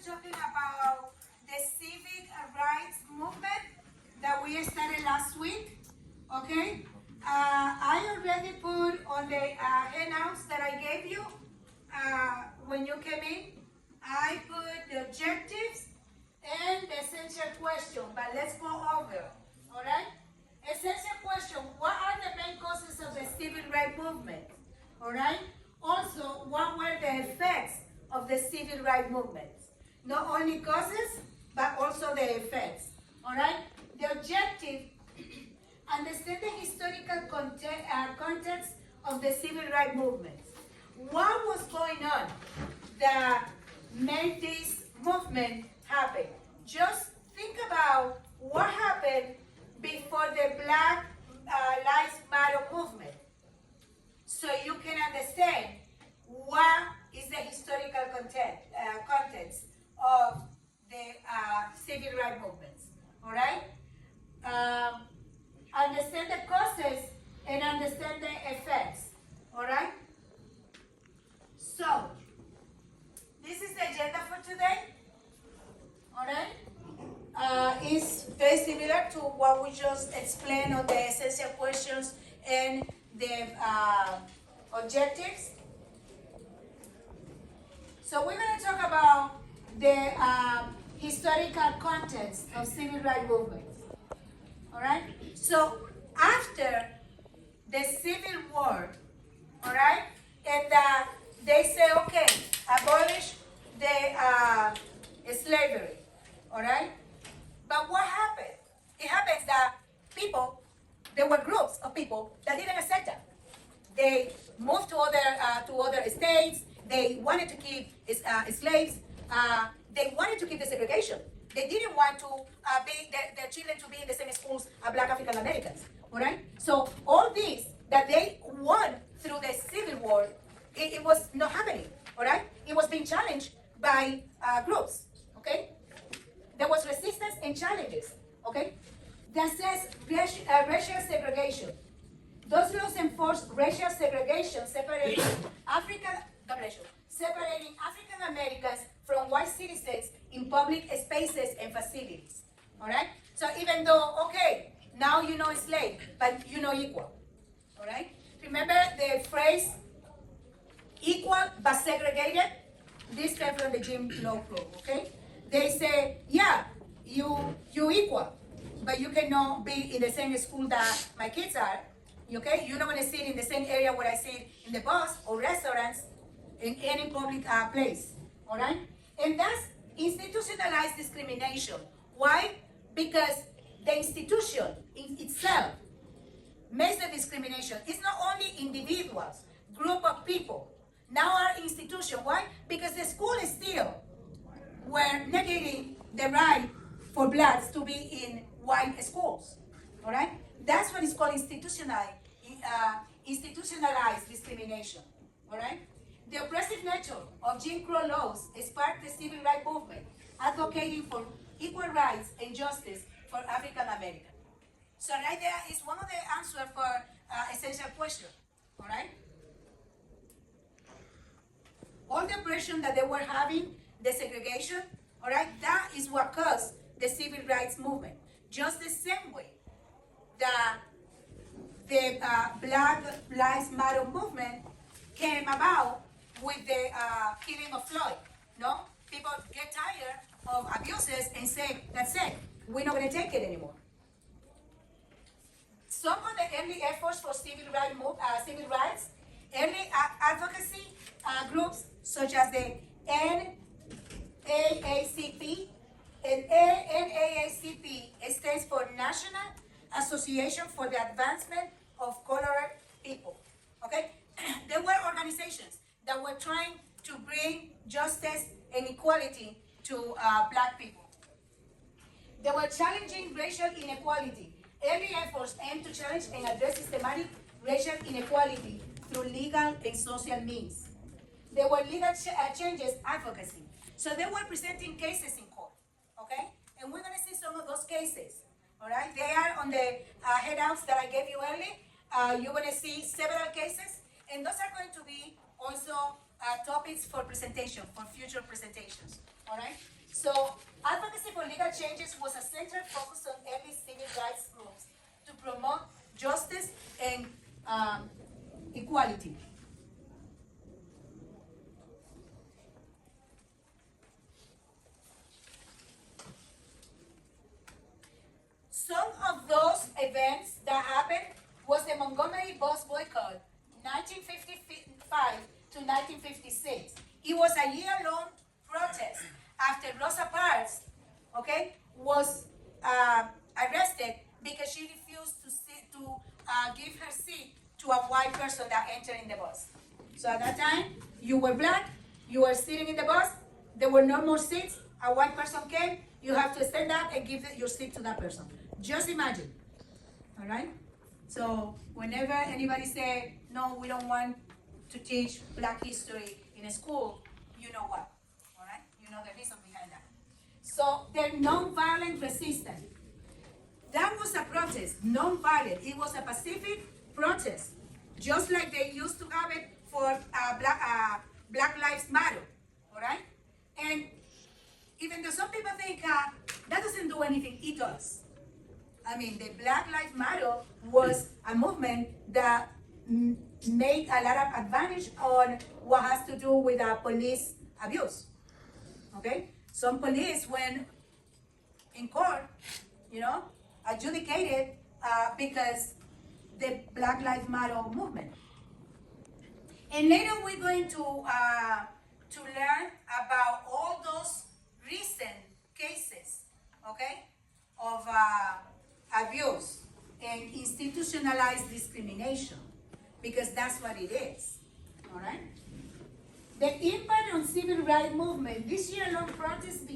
talking about the civic rights movement that we started last week. Okay? I already put on the handouts that I gave you when you came in. I put the objectives and the essential question, but let's go over. Alright? Essential question: what are the main causes of the civil rights movement? Alright? Also, what were the effects of the civil rights movement? Not only causes, but also the effects. Alright? The objective: understand the historical context of the civil rights movement. What was going on that made this movement happen? Just think about what happened before the Black Lives Matter movement, so you can understand what is the historical context of the civil rights movements. All right? Understand the causes and understand the effects. All right? So, this is the agenda for today. All right? It's very similar to what we just explained on the essential questions and the objectives. So we're going to talk about the historical context of civil rights movements. All right? So after the Civil War, all right, and they say, okay, abolish the slavery, all right? But what happened? It happens that there were groups of people that didn't accept that. They moved to other states. They wanted to keep slaves. They wanted to keep the segregation. They didn't want to be their children to be in the same schools as Black African Americans. All right. So all this that they won through the Civil War, it was not happening. All right. It was being challenged by groups. Okay. There was resistance and challenges. Okay. That says racial segregation. Those laws enforced racial segregation, separating African Americans from white citizens in public spaces and facilities. All right? So even though, okay, now you know slave, but you know equal. All right? Remember the phrase equal but segregated? This came from the Jim Crow Club, okay? They say, yeah, you equal, but you cannot be in the same school that my kids are. Okay? You're not going to sit in the same area where I sit in the bus or restaurants, in any public place. All right? And that's institutionalized discrimination. Why? Because the institution in itself makes the discrimination. It's not only individuals, group of people. Now our institution. Why? Because the school is still were negating the right for blacks to be in white schools. All right? That's what is called institutionalized discrimination. All right? The oppressive nature of Jim Crow laws sparked the civil rights movement, advocating for equal rights and justice for African Americans. So right there is one of the answers for essential question. All right? All the oppression that they were having, the segregation, all right, that is what caused the civil rights movement. Just the same way that the Black Lives Matter movement came about with the killing of Floyd. No? People get tired of abuses and say, that's it, we're not going to take it anymore. Some of the early efforts for civil rights, early advocacy groups such as the NAACP, and NAACP stands for National Association for the Advancement of Colored People. Okay? There were organizations that were trying to bring justice and equality to black people. They were challenging racial inequality. Early efforts aimed to challenge and address systematic racial inequality through legal and social means. There were legal changes advocacy. So they were presenting cases in court. Okay? And we're going to see some of those cases. All right? They are on the handouts that I gave you earlier. You're going to see several cases. And those are going to be also topics for presentation, for future presentations. All right? So, advocacy for legal changes was a central focus on early civil rights groups to promote justice and equality. Some of those events that happened was the Montgomery bus boycott, 1955 to 1956. It was a year-long protest after Rosa Parks, okay, was arrested because she refused to give her seat to a white person that entered in the bus. So at that time, you were black, you were sitting in the bus, there were no more seats, a white person came, you have to stand up and give your seat to that person. Just imagine, all right? So whenever anybody say, no, we don't want to teach black history in a school, you know what, all right? You know the reason behind that. So the nonviolent resistance, that was a protest, nonviolent. It was a pacific protest, just like they used to have it for Black Lives Matter, all right? And even though some people think that doesn't do anything, it does. I mean, the Black Lives Matter was a movement that made a lot of advantage on what has to do with police abuse. Okay? Some police went in court, you know, adjudicated because the Black Lives Matter movement. And later we're going to learn about all those recent cases, okay, of abuse and institutionalized discrimination, because that's what it is, all right? The impact on civil rights movement, this year-long protest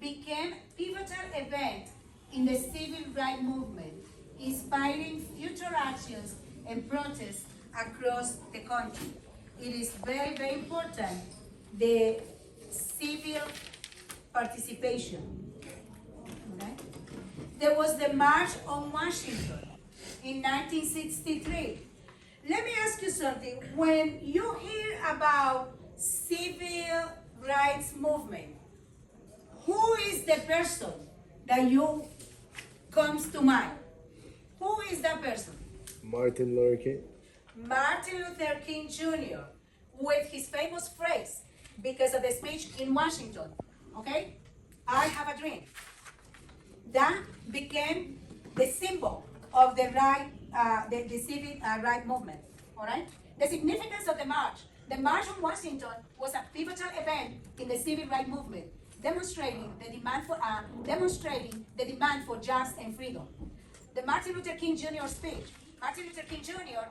became pivotal event in the civil rights movement, inspiring future actions and protests across the country. It is very, very important, the civil participation. Okay? There was the March on Washington in 1963. Let me ask you something. When you hear about civil rights movement, who is the person that you comes to mind? Who is that person? Martin Luther King. Martin Luther King Jr. with his famous phrase, because of the speech in Washington, okay? I have a dream. That became the symbol of the right, the civil rights movement, all right? The significance of the March on Washington was a pivotal event in the civil rights movement, demonstrating the demand for justice and freedom. The Martin Luther King Jr. speech. Martin Luther King Jr.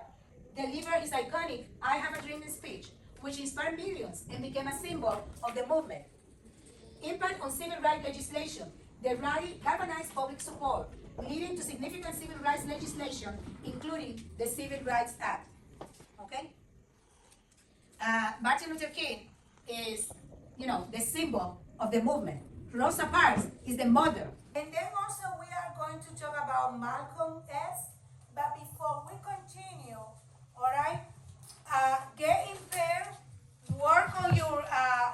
delivered his iconic "I Have a Dream" speech, which inspired millions and became a symbol of the movement. Impact on civil rights legislation. The rally galvanized public support, leading to significant civil rights legislation, including the Civil Rights Act. Okay? Martin Luther King is, you know, the symbol of the movement. Rosa Parks is the mother. And then also we are going to talk about Malcolm X. But before we continue, all right, get in pair, work on your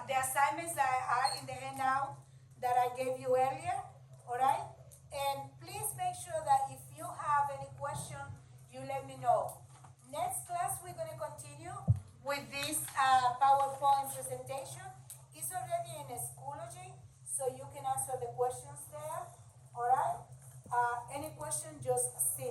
the assignments that are in the handout that I gave you earlier, all right? And please make sure that if you have any question, you let me know. Next class, we're going to continue with this PowerPoint presentation. It's already in Schoology, so you can answer the questions there, all right? Any question, just see